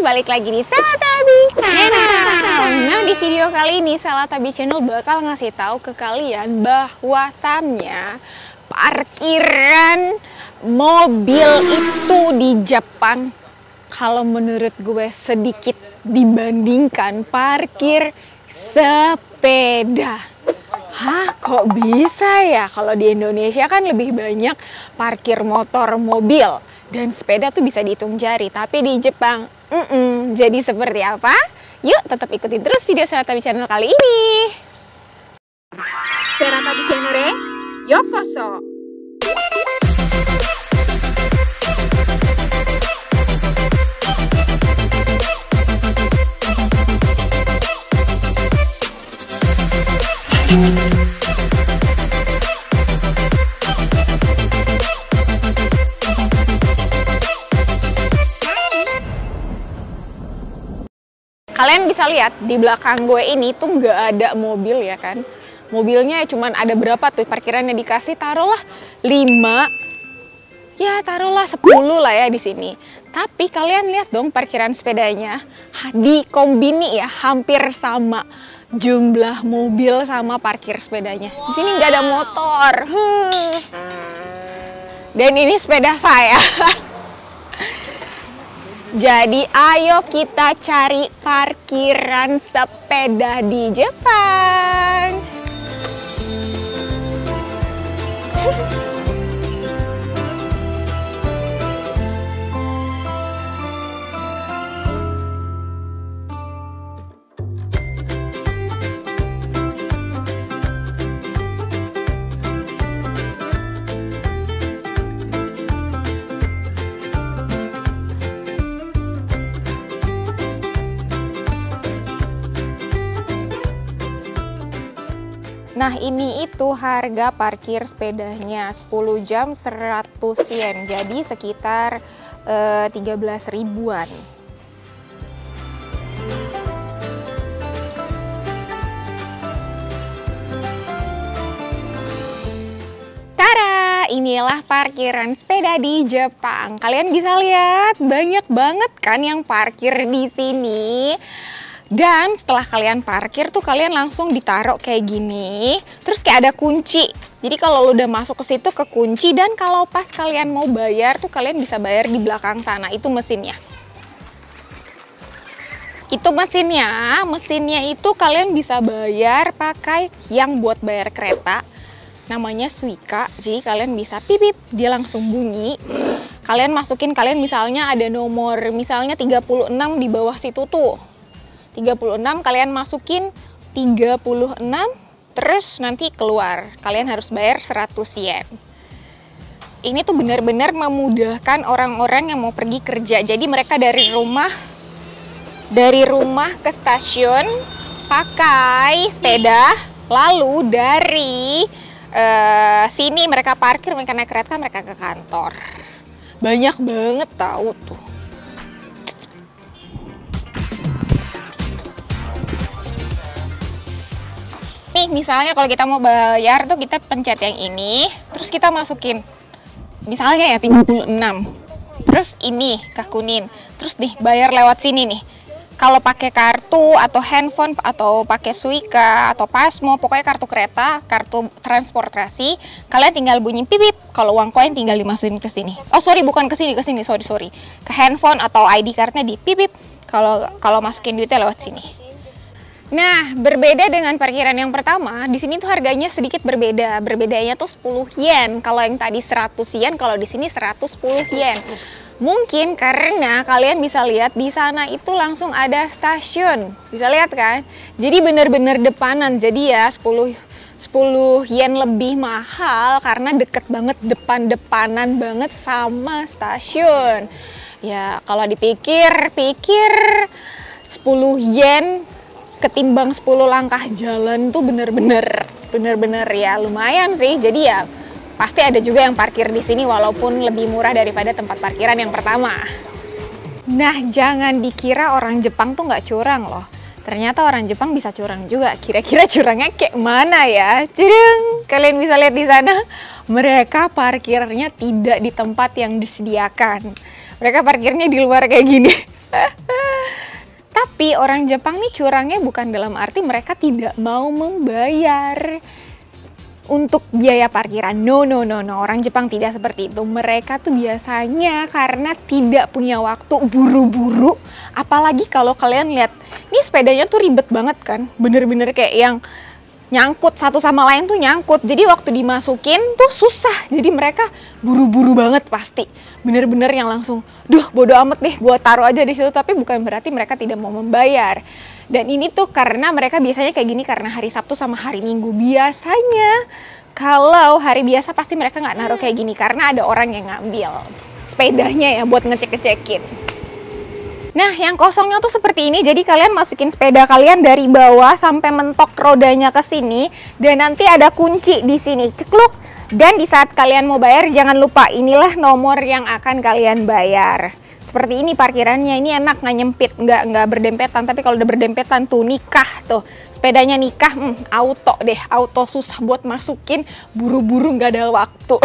balik lagi di Salatabi Channel. Nah, di video kali ini Salatabi Channel bakal ngasih tahu ke kalian bahwasannya parkiran mobil itu di Jepang, kalau menurut gue sedikit dibandingkan parkir sepeda. Hah, kok bisa ya? Kalau di Indonesia kan lebih banyak parkir motor, mobil, dan sepeda tuh bisa dihitung jari. Tapi di Jepang, jadi seperti apa? Yuk, tetap ikutin terus video Salatabi Channel kali ini. Salatabi Channel, yokoso! Kalian bisa lihat di belakang gue ini tuh nggak ada mobil ya kan. Mobilnya cuman ada berapa tuh parkirannya dikasih, taruhlah 5, ya taruhlah 10 lah ya di sini. Tapi kalian lihat dong parkiran sepedanya di kombini ya, hampir sama jumlah mobil sama parkir sepedanya. Di sini nggak ada motor. Dan ini sepeda saya. Jadi ayo kita cari parkiran sepeda di Jepang. Nah, ini itu harga parkir sepedanya, 10 jam 100 yen, jadi sekitar 13 ribuan. Tara, inilah parkiran sepeda di Jepang. Kalian bisa lihat, banyak banget kan yang parkir di sini. Dan setelah kalian parkir tuh kalian langsung ditaruh kayak gini, terus kayak ada kunci. Jadi kalau lu udah masuk ke situ ke kunci, dan kalau pas kalian mau bayar tuh kalian bisa bayar di belakang sana. Itu mesinnya. Itu mesinnya. Mesinnya itu kalian bisa bayar pakai yang buat bayar kereta. Namanya Suica. Jadi kalian bisa pipip, dia langsung bunyi. Kalian masukin, kalian misalnya ada nomor misalnya 36 di bawah situ tuh. 36 kalian masukin 36, terus nanti keluar. Kalian harus bayar 100 yen. Ini tuh benar-benar memudahkan orang-orang yang mau pergi kerja. Jadi mereka dari rumah ke stasiun pakai sepeda, lalu dari sini mereka parkir, mereka naik kereta, mereka ke kantor. Banyak banget tahu tuh. Nih misalnya kalau kita mau bayar tuh kita pencet yang ini, terus kita masukin misalnya ya 36, terus ini kakunin, terus nih bayar lewat sini nih. Kalau pakai kartu atau handphone atau pakai Suica atau Pasmo, pokoknya kartu kereta, kartu transportasi, kalian tinggal bunyi pipip. Kalau uang koin tinggal dimasukin ke sini. Oh sorry, bukan ke sini, sorry. Ke handphone atau ID cardnya di pipip. Kalau masukin duitnya lewat sini. Nah, berbeda dengan parkiran yang pertama, di sini tuh harganya sedikit berbeda. Berbedanya tuh 10 yen. Kalau yang tadi 100 yen, kalau di sini 110 yen. Mungkin karena kalian bisa lihat di sana itu langsung ada stasiun. Bisa lihat kan? Jadi benar-benar depanan. Jadi ya 10 yen lebih mahal karena deket banget, depan-depanan banget sama stasiun. Ya, kalau dipikir-pikir 10 yen ketimbang 10 langkah jalan tuh bener-bener ya lumayan sih. Jadi ya pasti ada juga yang parkir di sini walaupun lebih murah daripada tempat parkiran yang pertama. Nah, jangan dikira orang Jepang tuh nggak curang loh. Ternyata orang Jepang bisa curang juga. Kira-kira curangnya kayak mana ya? Cedeng, kalian bisa lihat di sana. Mereka parkirnya tidak di tempat yang disediakan. Mereka parkirnya di luar kayak gini. Tapi orang Jepang nih curangnya bukan dalam arti mereka tidak mau membayar untuk biaya parkiran. No. Orang Jepang tidak seperti itu. Mereka tuh biasanya karena tidak punya waktu, buru-buru. Apalagi kalau kalian lihat, ini sepedanya tuh ribet banget kan. Bener-bener kayak yang nyangkut satu sama lain tuh nyangkut. Jadi waktu dimasukin tuh susah. Jadi mereka buru-buru banget pasti. Bener-bener yang langsung, duh bodo amat deh, gua taruh aja di situ. Tapi bukan berarti mereka tidak mau membayar. Dan ini tuh karena mereka biasanya kayak gini karena hari Sabtu sama hari Minggu. Biasanya kalau hari biasa pasti mereka nggak naruh kayak gini karena ada orang yang ngambil sepedanya ya buat ngecek-ngecekin. Nah, yang kosongnya tuh seperti ini. Jadi kalian masukin sepeda kalian dari bawah sampai mentok rodanya ke sini dan nanti ada kunci di sini. Cekluk. Dan di saat kalian mau bayar jangan lupa inilah nomor yang akan kalian bayar. Seperti ini parkirannya, ini enak, nggak nyempit, nggak berdempetan. Tapi kalau udah berdempetan tuh nikah tuh, sepedanya nikah, auto deh, auto susah buat masukin, buru-buru nggak ada waktu.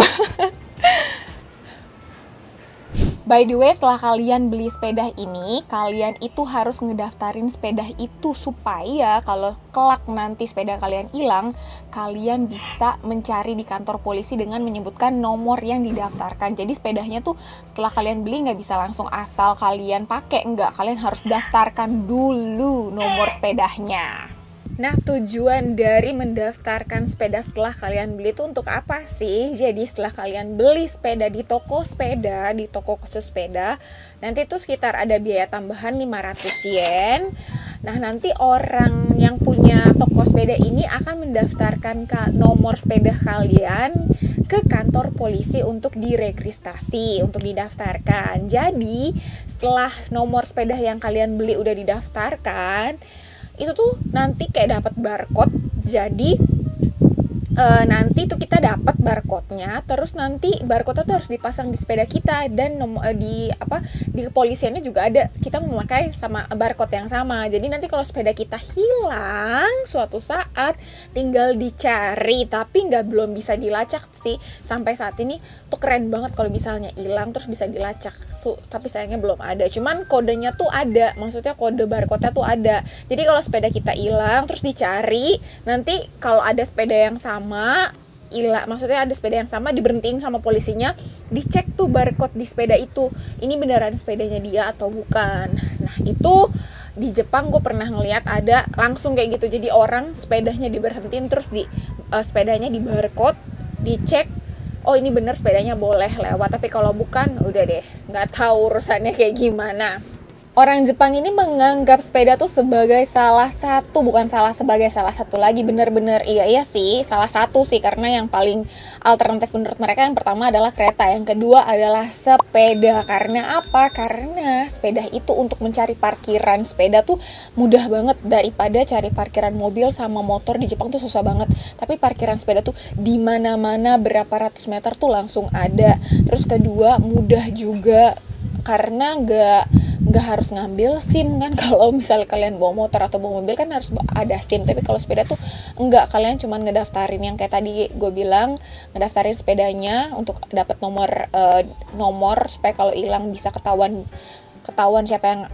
By the way, setelah kalian beli sepeda ini, kalian itu harus ngedaftarin sepeda itu supaya kalau kelak nanti sepeda kalian hilang, kalian bisa mencari di kantor polisi dengan menyebutkan nomor yang didaftarkan. Jadi sepedanya tuh setelah kalian beli nggak bisa langsung asal kalian pakai, enggak. Kalian harus daftarkan dulu nomor sepedanya. Nah, tujuan dari mendaftarkan sepeda setelah kalian beli itu untuk apa sih? Jadi setelah kalian beli sepeda di toko khusus sepeda, nanti itu sekitar ada biaya tambahan 500 yen. Nah, nanti orang yang punya toko sepeda ini akan mendaftarkan nomor sepeda kalian ke kantor polisi untuk diregistrasi, untuk didaftarkan. Jadi, setelah nomor sepeda yang kalian beli udah didaftarkan, itu tuh nanti kayak dapat barcode. Jadi nanti tuh kita dapat barcode-nya, terus nanti barcode-nya tuh harus dipasang di sepeda kita dan di kepolisiannya juga ada, kita memakai sama barcode yang sama. Jadi nanti kalau sepeda kita hilang suatu saat tinggal dicari, tapi belum bisa dilacak sih sampai saat ini. Tuh keren banget kalau misalnya hilang terus bisa dilacak tuh, tapi sayangnya belum ada. Cuman kodenya tuh ada, maksudnya kode barcode-nya tuh ada. Jadi kalau sepeda kita hilang terus dicari, nanti kalau ada sepeda yang sama maksudnya ada sepeda yang sama, diberhentiin sama polisinya, dicek tuh barcode di sepeda itu, ini beneran sepedanya dia atau bukan. Nah, itu di Jepang gue pernah ngeliat ada langsung kayak gitu. Jadi orang sepedanya diberhentiin, terus sepedanya di barcode, dicek, oh ini bener sepedanya boleh lewat. Tapi kalau bukan, udah deh, nggak tahu urusannya kayak gimana. Orang Jepang ini menganggap sepeda tuh sebagai salah satu, bukan sebagai salah satu lagi, bener-bener iya sih, salah satu sih, karena yang paling alternatif menurut mereka yang pertama adalah kereta, yang kedua adalah sepeda. Karena apa? Karena sepeda itu untuk mencari parkiran sepeda tuh mudah banget daripada cari parkiran mobil sama motor. Di Jepang tuh susah banget, tapi parkiran sepeda tuh di mana-mana, berapa ratus meter tuh langsung ada. Terus kedua, mudah juga karena nggak harus ngambil SIM kan. Kalau misalnya kalian bawa motor atau bawa mobil kan harus ada SIM, tapi kalau sepeda tuh enggak, kalian cuma ngedaftarin yang kayak tadi gue bilang, ngedaftarin sepedanya untuk dapat nomor supaya kalau hilang bisa ketahuan siapa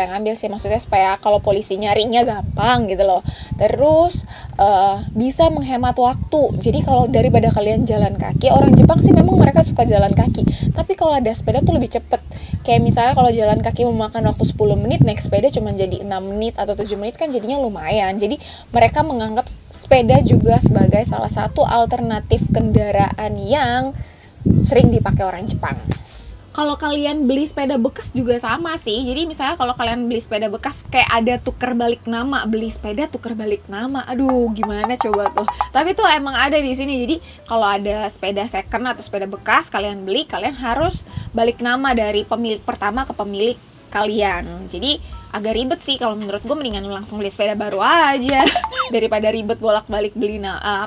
yang ngambil sih, maksudnya supaya kalau polisi nyarinya gampang gitu loh. Terus bisa menghemat waktu. Jadi kalau daripada kalian jalan kaki, orang Jepang sih memang mereka suka jalan kaki, tapi kalau ada sepeda tuh lebih cepet. Kayak misalnya kalau jalan kaki memakan waktu 10 menit, naik sepeda cuma jadi 6 menit atau 7 menit kan jadinya lumayan. Jadi mereka menganggap sepeda juga sebagai salah satu alternatif kendaraan yang sering dipakai orang Jepang. Kalau kalian beli sepeda bekas juga sama sih. Jadi misalnya kalau kalian beli sepeda bekas kayak ada tuker balik nama, beli sepeda tuker balik nama. Aduh, gimana coba tuh. Tapi tuh emang ada di sini. Jadi kalau ada sepeda second atau sepeda bekas kalian beli, kalian harus balik nama dari pemilik pertama ke pemilik kalian. Jadi agak ribet sih, kalau menurut gue mendingan langsung beli sepeda baru aja daripada ribet bolak-balik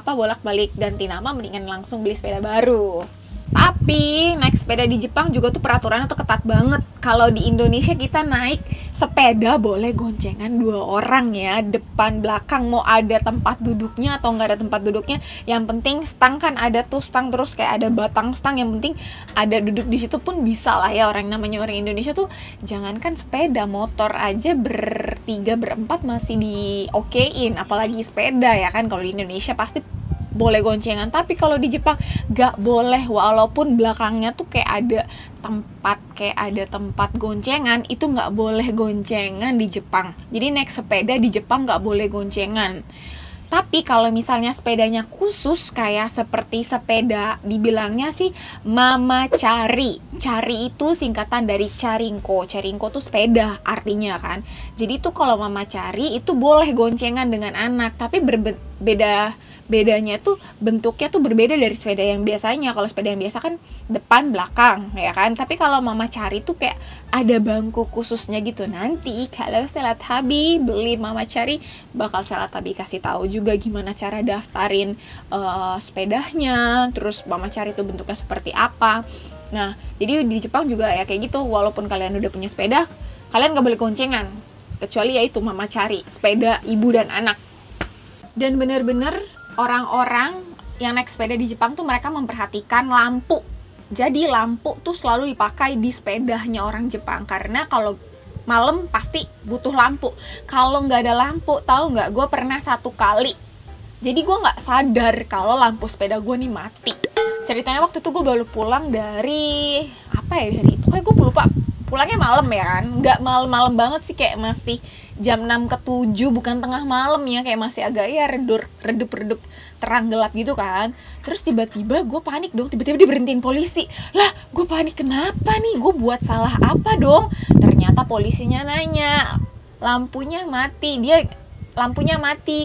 bolak-balik ganti nama, mendingan langsung beli sepeda baru. Tapi naik sepeda di Jepang juga tuh peraturannya tuh ketat banget. Kalau di Indonesia kita naik sepeda boleh goncengan 2 orang ya, depan belakang, mau ada tempat duduknya atau nggak ada tempat duduknya, yang penting stang kan ada tuh, stang terus kayak ada batang stang, yang penting ada duduk di situ pun bisa lah ya. Namanya orang Indonesia tuh jangankan sepeda, motor aja bertiga berempat masih diokein, apalagi sepeda ya kan. Kalau di Indonesia pasti boleh goncengan, tapi kalau di Jepang gak boleh, walaupun belakangnya tuh kayak ada tempat goncengan, itu gak boleh goncengan di Jepang. Jadi naik sepeda di Jepang gak boleh goncengan. Tapi kalau misalnya sepedanya khusus kayak seperti sepeda, dibilangnya sih mamachari. Cari itu singkatan dari charinko. Charinko tuh sepeda artinya kan. Jadi tuh kalau mamachari itu boleh goncengan dengan anak, tapi bedanya tuh bentuknya tuh berbeda dari sepeda yang biasanya. Kalau sepeda yang biasa kan depan belakang ya kan, tapi kalau mamachari tuh kayak ada bangku khususnya gitu. Nanti kalau Selatabi beli mamachari, bakal Selatabi kasih tahu juga gimana cara daftarin sepedanya, terus mamachari itu bentuknya seperti apa. Nah jadi di Jepang juga ya kayak gitu, walaupun kalian udah punya sepeda, kalian gak boleh goncengan, kecuali ya itu mamachari, sepeda ibu dan anak. Dan bener-bener orang-orang yang naik sepeda di Jepang tuh mereka memperhatikan lampu. Jadi lampu tuh selalu dipakai di sepedanya orang Jepang, karena kalau malam pasti butuh lampu. Kalau nggak ada lampu, tahu nggak? Gue pernah satu kali, jadi gue nggak sadar kalau lampu sepeda gue nih mati. Ceritanya waktu itu gue baru pulang dari pokoknya gue lupa. Pulangnya malam ya kan, nggak malam-malam banget sih, kayak masih jam 6 ke 7, bukan tengah malam ya, kayak masih agak ya redup terang gelap gitu kan. Terus tiba-tiba gue panik dong, tiba-tiba diberhentiin polisi. Lah gue panik, kenapa nih, gue buat salah apa dong? Ternyata polisinya nanya, lampunya mati,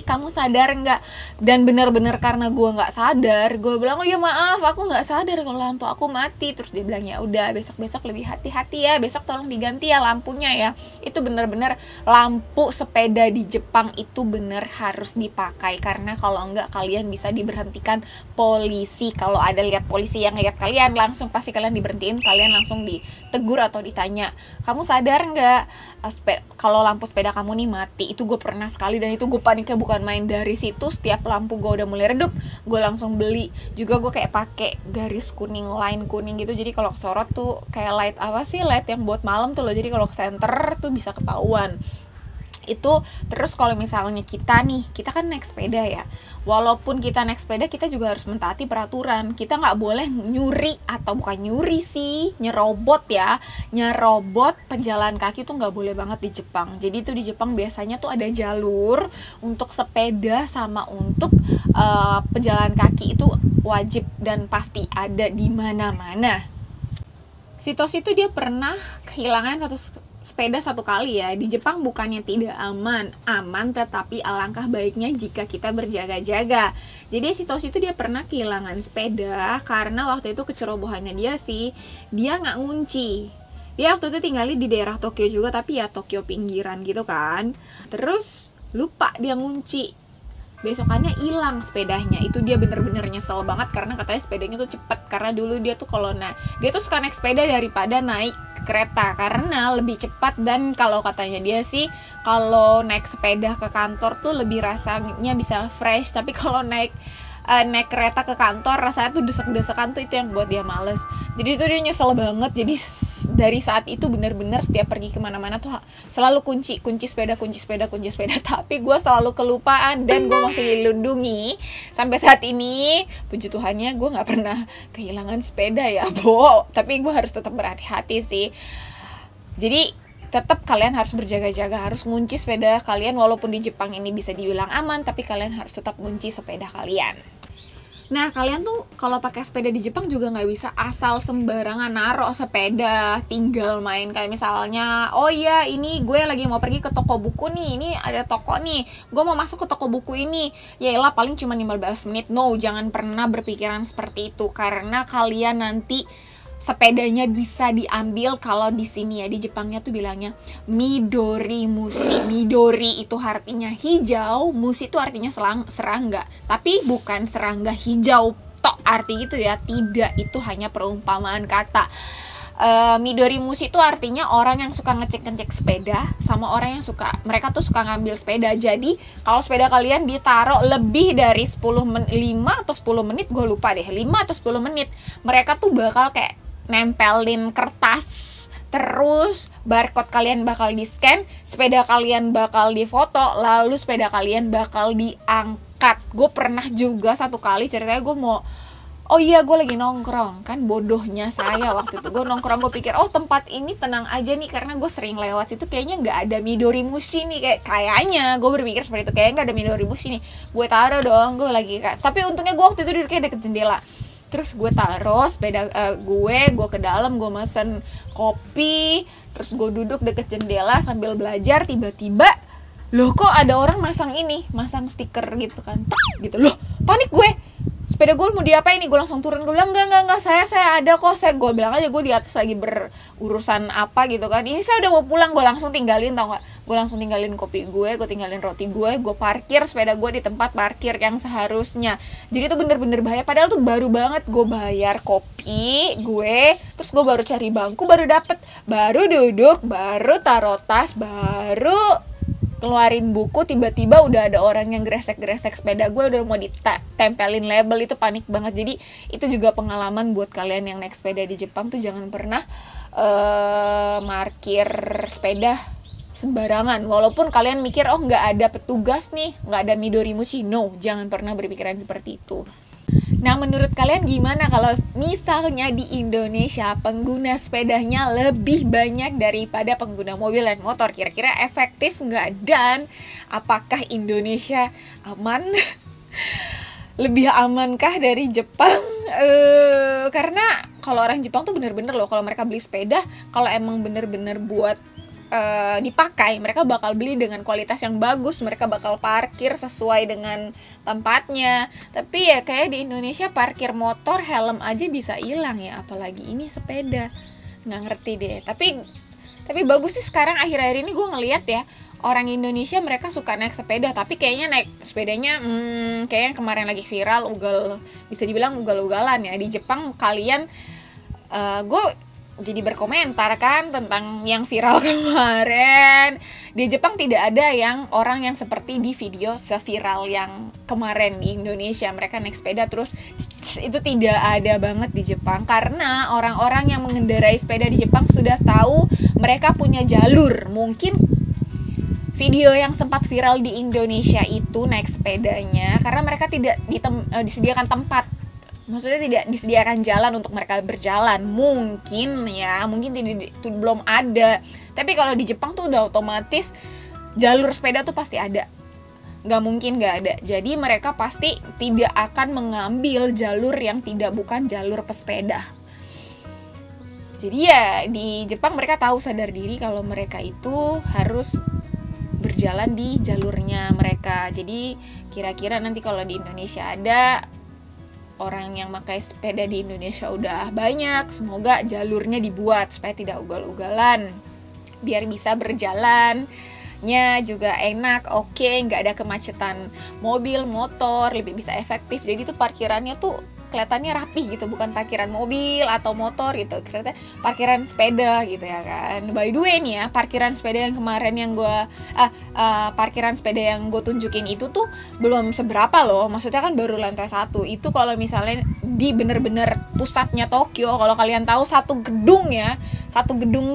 kamu sadar nggak? Dan benar-benar karena gue nggak sadar, gue bilang, oh ya maaf, aku nggak sadar kalau lampu aku mati. Terus dia bilang, ya udah besok lebih hati-hati ya, besok tolong diganti ya lampunya ya. Itu benar-benar lampu sepeda di Jepang itu bener harus dipakai, karena kalau nggak kalian bisa diberhentikan polisi. Kalau ada lihat polisi yang lihat kalian, langsung pasti kalian diberhentiin, kalian langsung ditegur atau ditanya, kamu sadar nggak kalau lampu sepeda kamu nih mati? Itu gue pernah sekali, dan itu gue paniknya bukan main. Dari situ setiap lampu gue udah mulai redup, gue langsung beli. Juga gue kayak pakai garis kuning, line kuning gitu, jadi kalau kesorot tuh kayak light light yang buat malam tuh loh, jadi kalau ke center tuh bisa ketahuan itu. Terus kalau misalnya kita kan naik sepeda ya, walaupun kita naik sepeda, kita juga harus mentaati peraturan. Kita nggak boleh nyuri, atau bukan nyuri sih, nyerobot pejalan kaki tuh nggak boleh banget di Jepang. Jadi tuh di Jepang biasanya tuh ada jalur untuk sepeda sama untuk pejalan kaki, itu wajib dan pasti ada di mana-mana. Si Tos itu dia pernah kehilangan sepeda satu kali ya. Di Jepang bukannya tidak aman, tetapi alangkah baiknya jika kita berjaga-jaga. Jadi si Tos itu dia pernah kehilangan sepeda karena waktu itu kecerobohannya dia nggak ngunci. Dia waktu itu tinggalnya di daerah Tokyo juga, tapi ya Tokyo pinggiran gitu kan. Terus lupa dia ngunci. Besokannya hilang sepedanya. Itu dia bener-bener nyesel banget, karena katanya sepedanya tuh cepet. Karena dulu dia tuh dia tuh suka naik sepeda daripada naik kereta, karena lebih cepat. Dan kalau katanya dia sih, kalau naik sepeda ke kantor tuh lebih rasanya bisa fresh. Tapi kalau naik kereta ke kantor rasanya tuh desek-desekan, tuh itu yang buat dia males. Jadi itu dia nyesel banget. Jadi dari saat itu bener-bener setiap pergi kemana-mana tuh selalu kunci sepeda. Tapi gue selalu kelupaan, dan gue masih dilindungi sampai saat ini. Puji Tuhannya gue nggak pernah kehilangan sepeda ya, Bo. Tapi gue harus tetap berhati-hati sih. Jadi tetap kalian harus berjaga-jaga, harus ngunci sepeda kalian. Walaupun di Jepang ini bisa dibilang aman, tapi kalian harus tetap ngunci sepeda kalian. Nah, kalian tuh kalau pakai sepeda di Jepang juga nggak bisa asal sembarangan naruh sepeda, tinggal main. Kayak misalnya, oh iya ini gue lagi mau pergi ke toko buku nih, ini ada toko nih, gue mau masuk ke toko buku ini, yaelah paling cuma 15 menit. No, jangan pernah berpikiran seperti itu, karena kalian nanti sepedanya bisa diambil. Kalau di sini ya, di Jepangnya tuh bilangnya midori mushi. Midori itu artinya hijau, mushi itu artinya serangga. Tapi bukan serangga hijau tok arti itu ya, tidak, itu hanya perumpamaan kata. Midori mushi itu artinya orang yang suka ngecek-ngecek sepeda, sama orang yang mereka tuh suka ngambil sepeda. Jadi kalau sepeda kalian ditaruh lebih dari 5 atau 10 menit, gue lupa deh, 5 atau 10 menit, mereka tuh bakal kayak nempelin kertas, terus barcode kalian bakal di-scan, sepeda kalian bakal difoto, lalu sepeda kalian bakal diangkat. Gue pernah juga satu kali ceritanya gue mau, oh iya gue lagi nongkrong, kan bodohnya saya waktu itu gue nongkrong, gue pikir oh tempat ini tenang aja nih karena gue sering lewat situ, kayaknya nggak ada Midori Mushi nih, kayaknya gue berpikir seperti itu, kayaknya nggak ada Midori Mushi nih, gue taruh dong, gue lagi tapi untungnya gue waktu itu duduknya deket jendela, terus gue taruh sepeda gue ke dalam, gue mesen kopi, terus gue duduk deket jendela sambil belajar, tiba-tiba loh kok ada orang masang stiker gitu kan, gitu loh, panik gue, sepeda gue mau diapain nih, gue langsung turun, gue bilang enggak, saya ada kok, gue bilang aja gue di atas lagi berurusan apa gitu kan, ini saya udah mau pulang, gue langsung tinggalin, tau gak, gue langsung tinggalin kopi gue tinggalin roti gue parkir sepeda gue di tempat parkir yang seharusnya. Jadi itu bener-bener bahaya, padahal tuh baru banget gue bayar kopi gue, terus gue baru cari bangku, baru dapet, baru duduk, baru taruh tas, baru keluarin buku, tiba-tiba udah ada orang yang gresek-gresek sepeda gue, udah mau ditempelin label, itu panik banget. Jadi itu juga pengalaman buat kalian yang naik sepeda di Jepang tuh, jangan pernah parkir sepeda sembarangan, walaupun kalian mikir oh nggak ada petugas nih, nggak ada Midori Mushi, no, jangan pernah berpikiran seperti itu. Nah, menurut kalian gimana kalau misalnya di Indonesia pengguna sepedanya lebih banyak daripada pengguna mobil dan motor? Kira-kira efektif nggak? Dan apakah Indonesia aman? Lebih amankah dari Jepang? Karena kalau orang Jepang tuh bener-bener loh, kalau mereka beli sepeda, kalau emang bener-bener buat dipakai, mereka bakal beli dengan kualitas yang bagus, mereka bakal parkir sesuai dengan tempatnya. Tapi ya kayak di Indonesia parkir motor helm aja bisa hilang ya, apalagi ini sepeda, nggak ngerti deh. Tapi bagus sih sekarang akhir-akhir ini gue ngeliat ya, orang Indonesia mereka suka naik sepeda, tapi kayaknya naik sepedanya kayaknya kemarin lagi viral, bisa dibilang ugal-ugalan ya. Di Jepang kalian gue jadi berkomentar kan tentang yang viral kemarin. Di Jepang tidak ada yang orang yang seperti di video seviral yang kemarin di Indonesia, mereka naik sepeda terus itu tidak ada banget di Jepang, karena orang-orang yang mengendarai sepeda di Jepang sudah tahu mereka punya jalur. Mungkin video yang sempat viral di Indonesia itu naik sepedanya karena mereka tidak disediakan tempat, maksudnya tidak disediakan jalan untuk mereka berjalan, mungkin belum ada. Tapi kalau di Jepang tuh udah otomatis jalur sepeda tuh pasti ada, nggak mungkin nggak ada. Jadi mereka pasti tidak akan mengambil jalur yang bukan jalur pesepeda. Jadi ya di Jepang mereka tahu, sadar diri kalau mereka itu harus berjalan di jalurnya mereka. Jadi kira-kira nanti kalau di Indonesia ada orang yang pakai sepeda di Indonesia udah banyak, semoga jalurnya dibuat supaya tidak ugal-ugalan, biar bisa berjalannya juga enak, oke, nggak ada kemacetan mobil, motor, lebih bisa efektif. Jadi tuh parkirannya tuh kelihatannya rapi gitu, bukan parkiran mobil atau motor gitu, ternyata parkiran sepeda gitu ya kan. By the way nih ya, parkiran sepeda yang kemarin yang parkiran sepeda yang gue tunjukin itu tuh belum seberapa loh, maksudnya kan baru lantai 1. Itu kalau misalnya di bener-bener pusatnya Tokyo, kalau kalian tahu satu gedung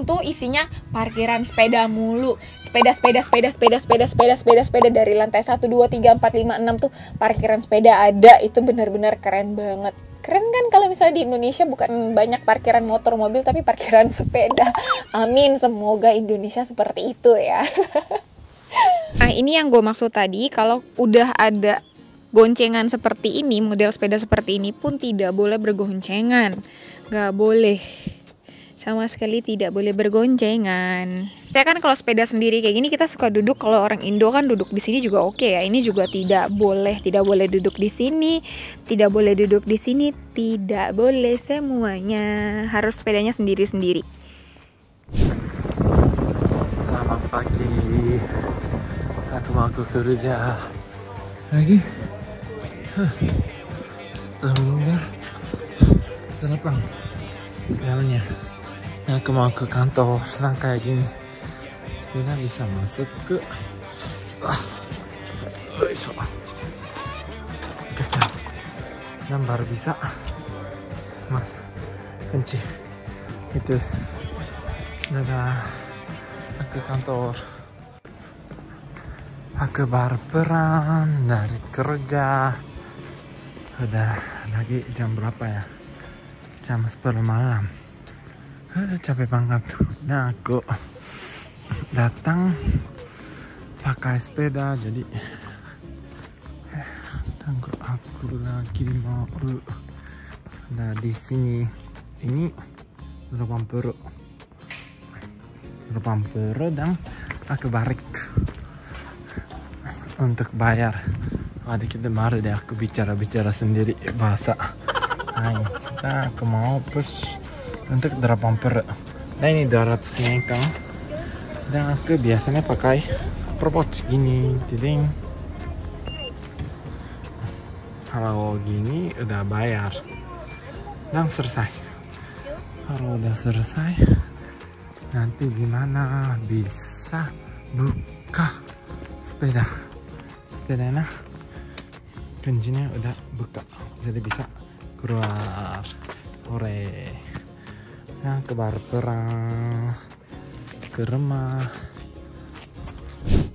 tuh isinya parkiran sepeda mulu, sepeda dari lantai 1, 2, 3, 4, 5, 6 tuh parkiran sepeda ada. Itu benar-benar keren banget. Keren kan kalau misalnya di Indonesia bukan banyak parkiran motor mobil tapi parkiran sepeda. Amin, semoga Indonesia seperti itu ya. Nah, ini yang gue maksud tadi, kalau udah ada goncengan seperti ini, model sepeda seperti ini pun tidak boleh bergoncengan. Gak boleh. Sama sekali tidak boleh bergoncengan. Ya kan kalau sepeda sendiri kayak gini kita suka duduk, kalau orang Indo kan duduk di sini juga oke ya. Ini juga tidak boleh duduk di sini, tidak boleh duduk di sini, tidak boleh semuanya. Harus sepedanya sendiri-sendiri. Selamat pagi. Aku mau kerja lagi. Setengah 8 jalannya. Aku mau ke kantor. Nah kayak gini sepeda bisa masuk ke kecap dan baru bisa mas kunci itu Dadah. Ke kantor. Aku baru pulang dari kerja. Udah lagi jam berapa ya? Jam 10 malam. Capek banget. Nah, aku datang pakai sepeda, jadi tunggu aku lagi mau ada di sini. Ini Rupampuru dan aku balik untuk bayar. Dikit baru deh aku bicara sendiri bahasa. Nah, aku mau push untuk Rupampuru. Nah, ini 200 yen kan. Dan aku biasanya pakai Apple Watch gini, tiding. Kalau gini udah bayar dan selesai. Kalau udah selesai, nanti gimana bisa buka sepedanya, kuncinya udah buka, jadi bisa keluar. Hore. Nah, ke baru perang ke rumah.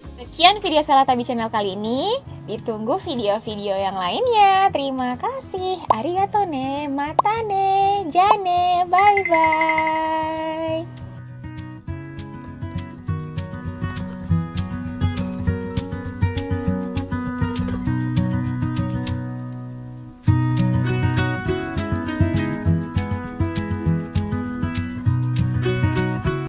Sekian video Salatabi channel kali ini. Ditunggu video-video yang lainnya. Terima kasih. Arigato ne, mata ne, jane, bye bye.